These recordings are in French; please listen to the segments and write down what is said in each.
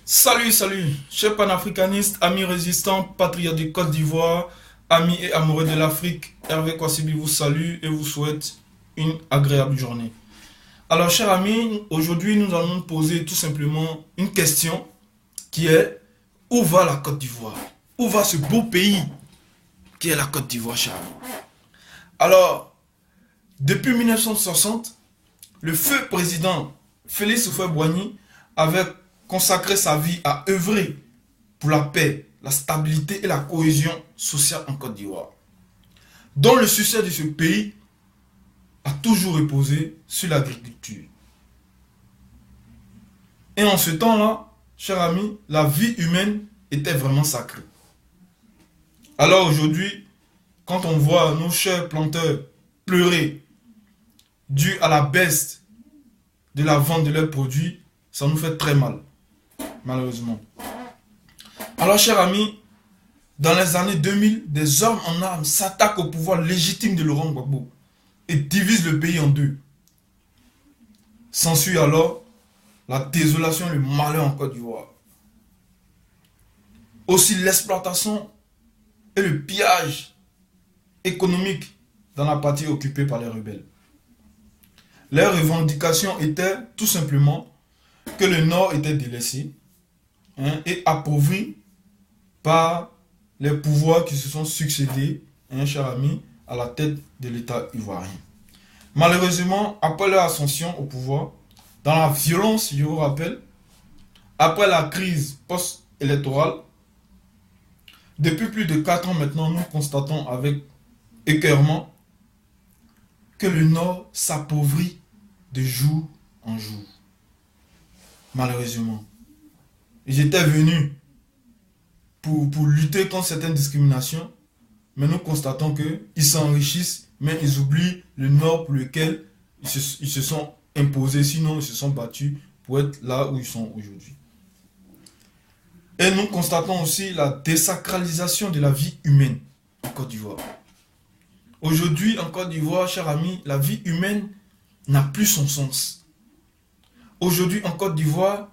Salut, chers panafricanistes, amis résistants, patriotes du Côte d'Ivoire, amis et amoureux de l'Afrique, Hervé Kouassibi vous salue et vous souhaite une agréable journée. Alors, chers amis, aujourd'hui nous allons nous poser tout simplement une question qui est: où va la Côte d'Ivoire? Où va ce beau pays qui est la Côte d'Ivoire, chers amis? Alors, depuis 1960, le feu président Félix Houphouët-Boigny avait consacré sa vie à œuvrer pour la paix, la stabilité et la cohésion sociale en Côte d'Ivoire, dont le succès de ce pays a toujours reposé sur l'agriculture. Et en ce temps-là, chers amis, la vie humaine était vraiment sacrée. Alors aujourd'hui, quand on voit nos chers planteurs pleurer dû à la baisse de la vente de leurs produits, ça nous fait très mal, malheureusement. Alors, chers amis, dans les années 2000, des hommes en armes s'attaquent au pouvoir légitime de Laurent Gbagbo et divisent le pays en deux. S'ensuit alors la désolation et le malheur en Côte d'Ivoire. Aussi l'exploitation et le pillage économique dans la partie occupée par les rebelles. Leurs revendications étaient tout simplement que le Nord était délaissé et appauvri par les pouvoirs qui se sont succédés, chers amis, à la tête de l'État ivoirien. Malheureusement, après leur ascension au pouvoir, dans la violence, je vous rappelle, après la crise post-électorale, depuis plus de 4 ans maintenant, nous constatons avec écœurement que le Nord s'appauvrit de jour en jour. Malheureusement. J'étais venu pour lutter contre certaines discriminations, mais nous constatons qu'ils s'enrichissent, mais ils oublient le Nord pour lequel ils se sont imposés, sinon ils se sont battus pour être là où ils sont aujourd'hui. Et nous constatons aussi la désacralisation de la vie humaine en Côte d'Ivoire. Aujourd'hui, en Côte d'Ivoire, chers amis, la vie humaine n'a plus son sens. Aujourd'hui, en Côte d'Ivoire,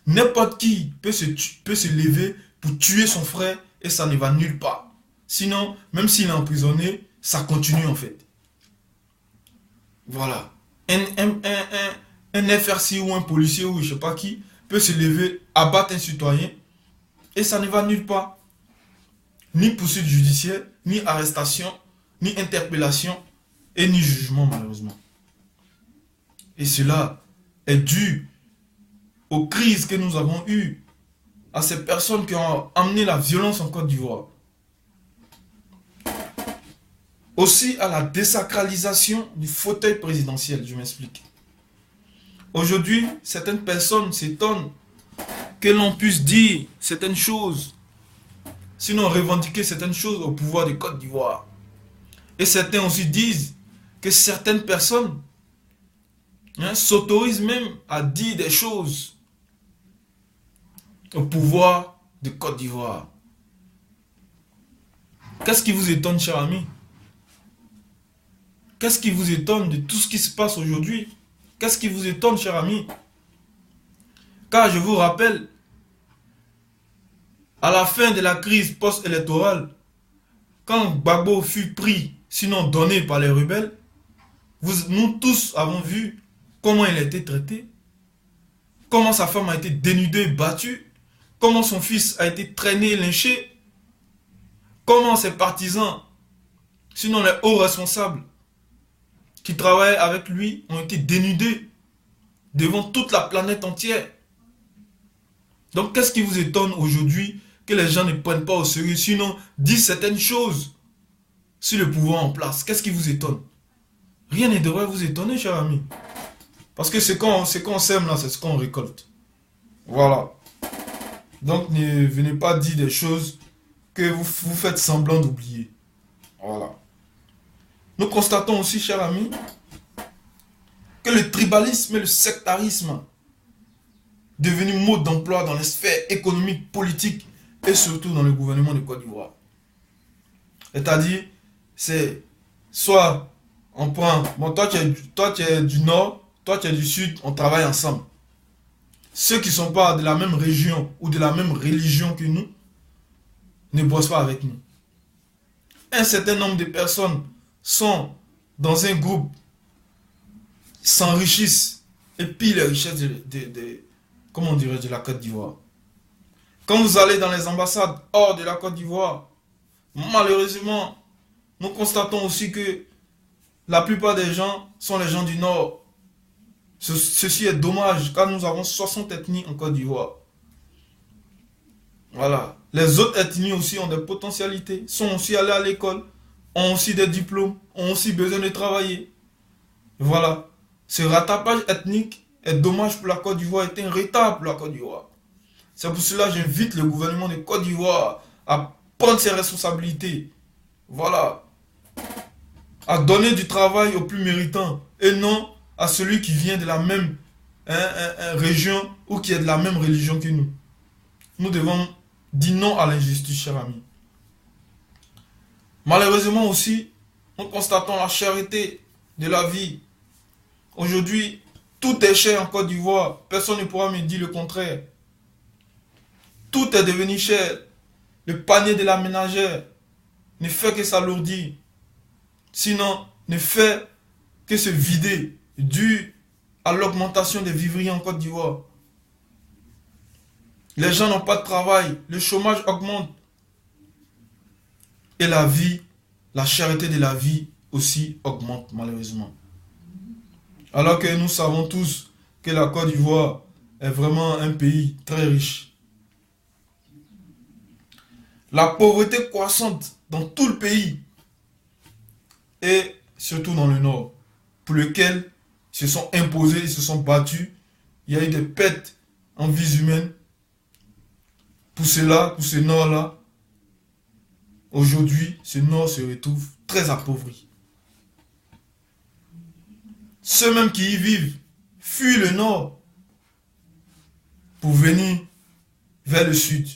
n'importe qui peut se lever pour tuer son frère et ça ne va nulle part. Sinon, même s'il est emprisonné, ça continue en fait. Voilà. Un FRC ou un policier ou je ne sais pas qui peut se lever, abattre un citoyen et ça ne va nulle part. Ni poursuite judiciaire, ni arrestation, ni interpellation et ni jugement malheureusement. Et cela est dû aux crises que nous avons eues, à ces personnes qui ont amené la violence en Côte d'Ivoire. Aussi à la désacralisation du fauteuil présidentiel, je m'explique. Aujourd'hui, certaines personnes s'étonnent que l'on puisse dire certaines choses, sinon revendiquer certaines choses au pouvoir de Côte d'Ivoire. Et certains aussi disent que certaines personnes s'autorisent même à dire des choses au pouvoir de Côte d'Ivoire. Qu'est-ce qui vous étonne, chers amis? Qu'est-ce qui vous étonne de tout ce qui se passe aujourd'hui? Qu'est-ce qui vous étonne, chers amis? Car je vous rappelle, à la fin de la crise post-électorale, quand Gbagbo fut pris, sinon donné par les rebelles, nous tous avons vu comment il a été traité, comment sa femme a été dénudée, battue, comment son fils a été traîné, lynché, comment ses partisans, sinon les hauts responsables qui travaillaient avec lui, ont été dénudés devant toute la planète entière. Donc qu'est-ce qui vous étonne aujourd'hui que les gens ne prennent pas au sérieux, sinon disent certaines choses sur le pouvoir en place? Qu'est-ce qui vous étonne? Rien ne devrait vous étonner, chers amis. Parce que ce qu'on sème là, c'est ce qu'on récolte. Voilà. Donc ne venez pas dire des choses que vous faites semblant d'oublier. Voilà. Nous constatons aussi, chers amis, que le tribalisme et le sectarisme, devenu mode d'emploi dans les sphères économiques, politiques et surtout dans le gouvernement de Côte d'Ivoire. C'est-à-dire, c'est soit on prend, bon toi tu es du nord, toi tu es du sud, on travaille ensemble. ceux qui ne sont pas de la même région ou de la même religion que nous ne bossent pas avec nous. Un certain nombre de personnes sont dans un groupe, s'enrichissent et pillent les richesses comment on dirait, de la Côte d'Ivoire. Quand vous allez dans les ambassades hors de la Côte d'Ivoire, malheureusement, nous constatons aussi que la plupart des gens sont les gens du Nord. Ceci est dommage car nous avons 60 ethnies en Côte d'Ivoire. Voilà. Les autres ethnies aussi ont des potentialités, sont aussi allées à l'école, ont aussi des diplômes, ont aussi besoin de travailler. Voilà. Ce rattrapage ethnique est dommage pour la Côte d'Ivoire, est un retard pour la Côte d'Ivoire. C'est pour cela que j'invite le gouvernement de Côte d'Ivoire à prendre ses responsabilités. Voilà. À donner du travail aux plus méritants et non à celui qui vient de la même région ou qui est de la même religion que nous. Nous devons dire non à l'injustice, chers amis. Malheureusement aussi, nous constatons la cherté de la vie. Aujourd'hui, tout est cher en Côte d'Ivoire. Personne ne pourra me dire le contraire. Tout est devenu cher. Le panier de la ménagère ne fait que s'alourdir. Sinon, ne fait que se vider dû à l'augmentation des vivriers en Côte d'Ivoire. Les gens n'ont pas de travail, le chômage augmente. Et la vie, la cherté de la vie aussi augmente malheureusement. Alors que nous savons tous que la Côte d'Ivoire est vraiment un pays très riche. La pauvreté croissante dans tout le pays et surtout dans le nord, pour lequel ils se sont imposés, ils se sont battus. Il y a eu des pertes en vies humaines. Pour cela, pour ce nord-là, aujourd'hui, ce nord se retrouve très appauvri. Ceux même qui y vivent fuient le nord pour venir vers le sud.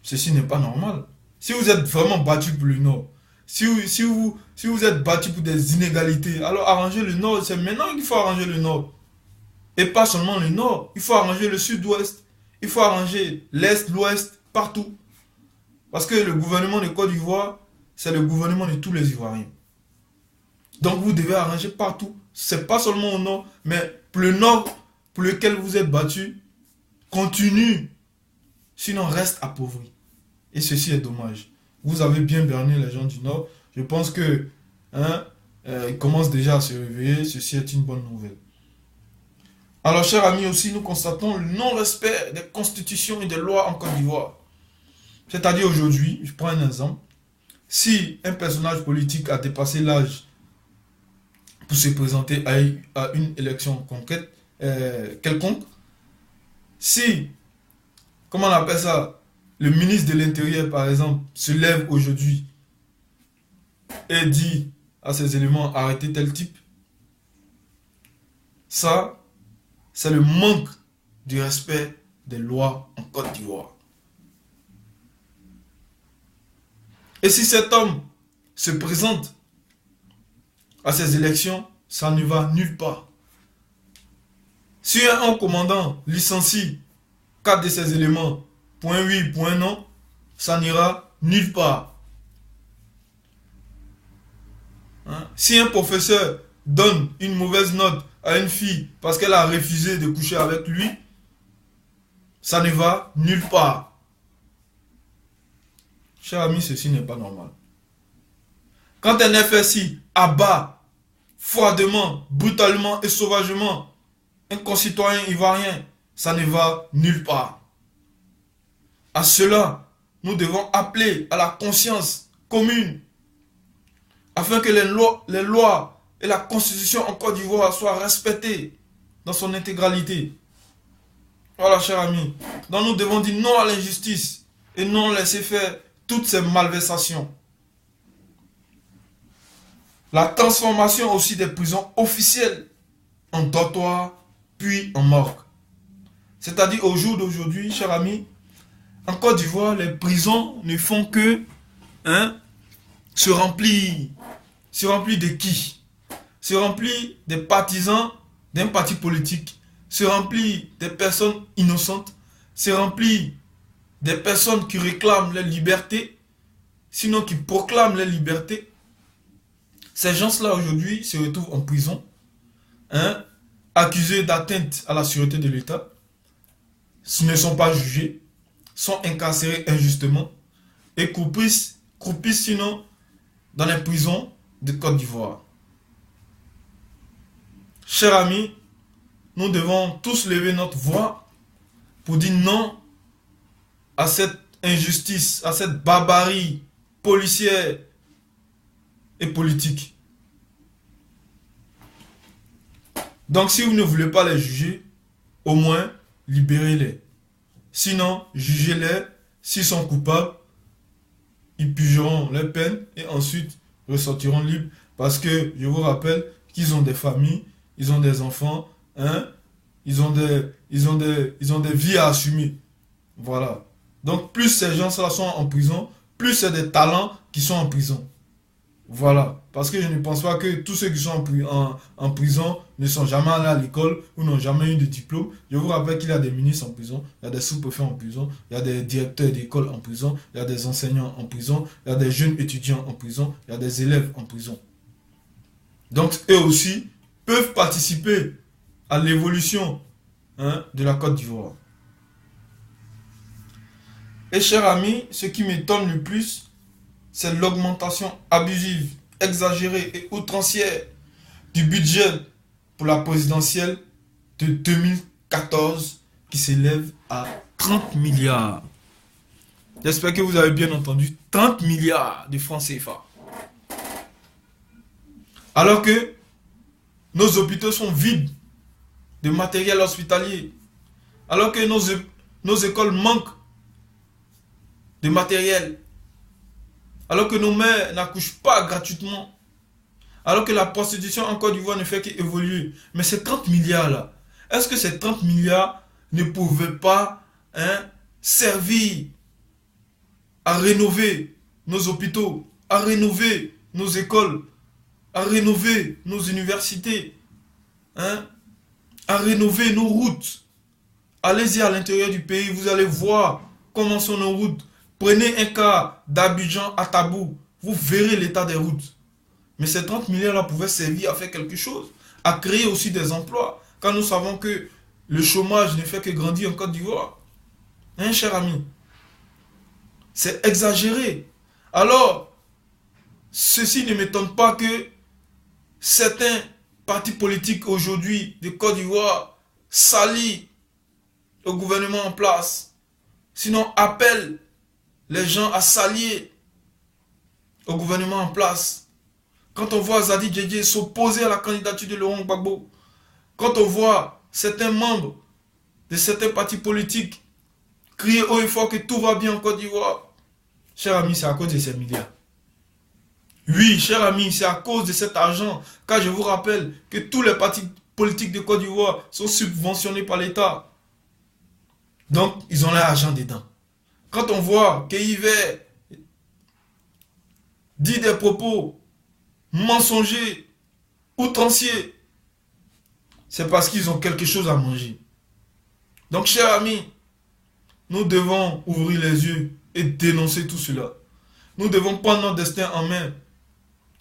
Ceci n'est pas normal. Si vous êtes vraiment battu pour le nord, si vous êtes battu pour des inégalités, alors arrangez le nord. C'est maintenant qu'il faut arranger le nord. Et pas seulement le nord. Il faut arranger le sud-ouest. Il faut arranger l'est, l'ouest, partout. Parce que le gouvernement de Côte d'Ivoire, c'est le gouvernement de tous les Ivoiriens. Donc vous devez arranger partout. Ce n'est pas seulement au nord, mais pour le nord pour lequel vous êtes battu, continue. Sinon reste appauvri. Et ceci est dommage. Vous avez bien berné les gens du nord. Je pense que ils commencent déjà à se réveiller. Ceci est une bonne nouvelle. Alors, chers amis, aussi, nous constatons le non-respect des constitutions et des lois en Côte d'Ivoire. C'est-à-dire aujourd'hui, je prends un exemple, si un personnage politique a dépassé l'âge pour se présenter à une élection concrète, quelconque, si, comment on appelle ça, le ministre de l'Intérieur, par exemple, se lève aujourd'hui et dit à ces éléments, arrêtez tel type, ça, c'est le manque du respect des lois en Côte d'Ivoire. Et si cet homme se présente à ces élections, ça ne va nulle part. Si un haut commandant licencie 4 de ces éléments, point oui, point non, ça n'ira nulle part. Si un professeur donne une mauvaise note à une fille parce qu'elle a refusé de coucher avec lui, ça ne va nulle part. Chers amis, ceci n'est pas normal. Quand un FSI abat froidement, brutalement et sauvagement un concitoyen ivoirien, ça ne va nulle part. À cela, nous devons appeler à la conscience commune afin que les lois et la constitution en Côte d'Ivoire soient respectées dans son intégralité. Voilà, chers amis. Donc nous devons dire non à l'injustice et non laisser faire toutes ces malversations. La transformation aussi des prisons officielles en dortoirs puis en morgue. C'est-à-dire au jour d'aujourd'hui, chers amis, en Côte d'Ivoire, les prisons ne font que se remplir. Se remplir de qui? Se remplir des partisans d'un parti politique. se remplit des personnes innocentes, se remplit des personnes qui réclament leur liberté, sinon qui proclament leur liberté. Ces gens-là aujourd'hui se retrouvent en prison, hein, accusés d'atteinte à la sûreté de l'État, ne sont pas jugés, sont incarcérés injustement et croupissent sinon dans les prisons de Côte d'Ivoire. Chers amis, nous devons tous lever notre voix pour dire non à cette injustice, à cette barbarie policière et politique. Donc si vous ne voulez pas les juger, au moins libérez-les. Sinon, jugez-les. S'ils sont coupables, ils purgeront leur peine et ensuite ressortiront libres. Parce que je vous rappelle qu'ils ont des familles, ils ont des enfants, hein, ils ont des vies à assumer. Voilà. Donc plus ces gens-là sont en prison, plus c'est des talents qui sont en prison. Voilà. Parce que je ne pense pas que tous ceux qui sont en prison ne sont jamais allés à l'école ou n'ont jamais eu de diplôme. Je vous rappelle qu'il y a des ministres en prison, il y a des sous-préfets en prison, il y a des directeurs d'école en prison, il y a des enseignants en prison, il y a des jeunes étudiants en prison, il y a des élèves en prison. Donc eux aussi peuvent participer à l'évolution, hein, de la Côte d'Ivoire. Et chers amis, ce qui m'étonne le plus, c'est l'augmentation abusive, exagérée et outrancière du budget pour la présidentielle de 2014 qui s'élève à 30 milliards. J'espère que vous avez bien entendu, 30 milliards de francs CFA. Alors que nos hôpitaux sont vides de matériel hospitalier. Alors que nos écoles manquent de matériel. Alors que nos mères n'accouchent pas gratuitement. Alors que la prostitution en Côte d'Ivoire ne fait qu'évoluer. Mais ces 30 milliards là, est-ce que ces 30 milliards ne pouvaient pas, hein, servir à rénover nos hôpitaux, à rénover nos écoles, à rénover nos universités, hein, à rénover nos routes? Allez-y à l'intérieur du pays, vous allez voir comment sont nos routes. Prenez un cas d'Abidjan à Tabou, vous verrez l'état des routes. Mais ces 30 milliards là pouvaient servir à faire quelque chose, à créer aussi des emplois, quand nous savons que le chômage ne fait que grandir en Côte d'Ivoire. Hein, cher ami? C'est exagéré. Alors, ceci ne m'étonne pas que certains partis politiques aujourd'hui de Côte d'Ivoire s'allient au gouvernement en place, sinon appellent les gens à s'allier au gouvernement en place. Quand on voit Zadi Djedje s'opposer à la candidature de Laurent Gbagbo, quand on voit certains membres de certains partis politiques crier haut et fort que tout va bien en Côte d'Ivoire, cher ami, c'est à cause de ces milliards. Oui, cher ami, c'est à cause de cet argent, car je vous rappelle que tous les partis politiques de Côte d'Ivoire sont subventionnés par l'État. Donc, ils ont leur argent dedans. Quand on voit que Yves dit des propos mensongers, outranciers, c'est parce qu'ils ont quelque chose à manger. Donc, chers amis, nous devons ouvrir les yeux et dénoncer tout cela. Nous devons prendre notre destin en main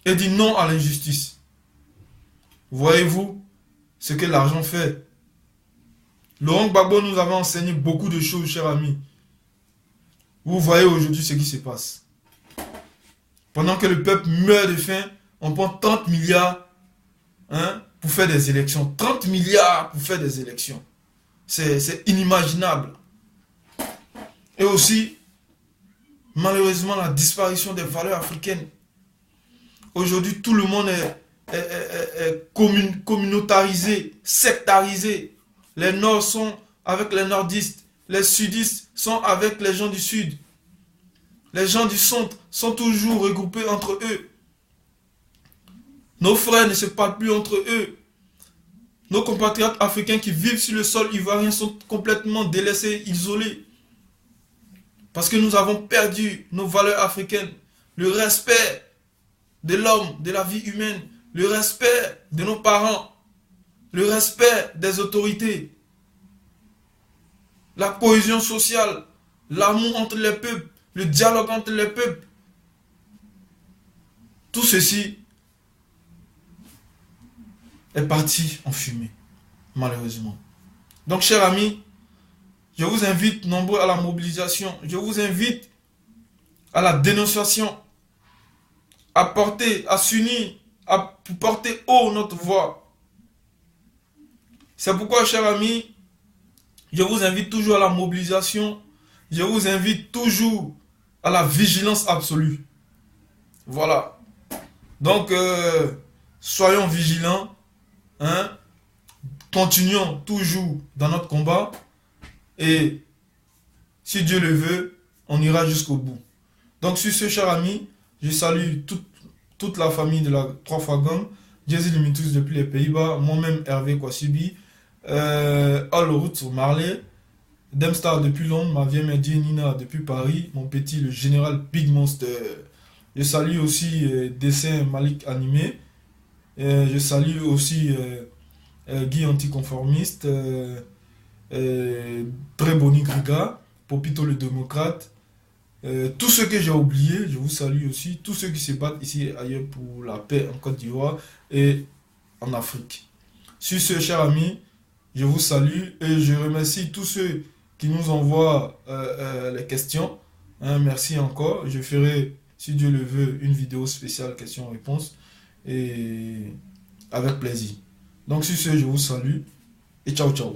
et dire non à l'injustice. Voyez-vous ce que l'argent fait? Laurent Gbagbo nous avait enseigné beaucoup de choses, chers amis. Vous voyez aujourd'hui ce qui se passe. Pendant que le peuple meurt de faim, on prend 30 milliards, hein, pour faire des élections. 30 milliards pour faire des élections. C'est inimaginable. Et aussi, malheureusement, la disparition des valeurs africaines. Aujourd'hui, tout le monde est communautarisé, sectarisé. Les Nords sont avec les nordistes. Les sudistes sont avec les gens du sud. Les gens du centre sont toujours regroupés entre eux. Nos frères ne se parlent plus entre eux. Nos compatriotes africains qui vivent sur le sol ivoirien sont complètement délaissés, isolés. Parce que nous avons perdu nos valeurs africaines. Le respect de l'homme, de la vie humaine. Le respect de nos parents. Le respect des autorités. la cohésion sociale, l'amour entre les peuples, le dialogue entre les peuples. Tout ceci est parti en fumée, malheureusement. Donc, chers amis, je vous invite nombreux à la mobilisation. Je vous invite à la dénonciation, à porter, à s'unir, à porter haut notre voix. C'est pourquoi, chers amis, je vous invite toujours à la mobilisation. Je vous invite toujours à la vigilance absolue. Voilà. Donc, soyons vigilants. Hein? Continuons toujours dans notre combat. Et si Dieu le veut, on ira jusqu'au bout. Donc, sur ce, cher ami, je salue toute la famille de la 3 fois gang. Jesse Limitus depuis les Pays-Bas. Moi-même, Hervé Kwasibi. All Roots au Marley. Demstar depuis Londres. Ma vieille mère Nina depuis Paris. Mon petit, le général Big Monster. Je salue aussi Dessin Malik Animé. Je salue aussi Guy Anticonformiste. Très Boni Griga, Popito le démocrate, tous ceux que j'ai oubliés, je vous salue aussi, tous ceux qui se battent ici et ailleurs pour la paix en Côte d'Ivoire et en Afrique. Sur ce, chers amis, je vous salue et je remercie tous ceux qui nous envoient les questions. Hein, merci encore. Je ferai, si Dieu le veut, une vidéo spéciale questions-réponses et avec plaisir. Donc sur ce, je vous salue et ciao ciao.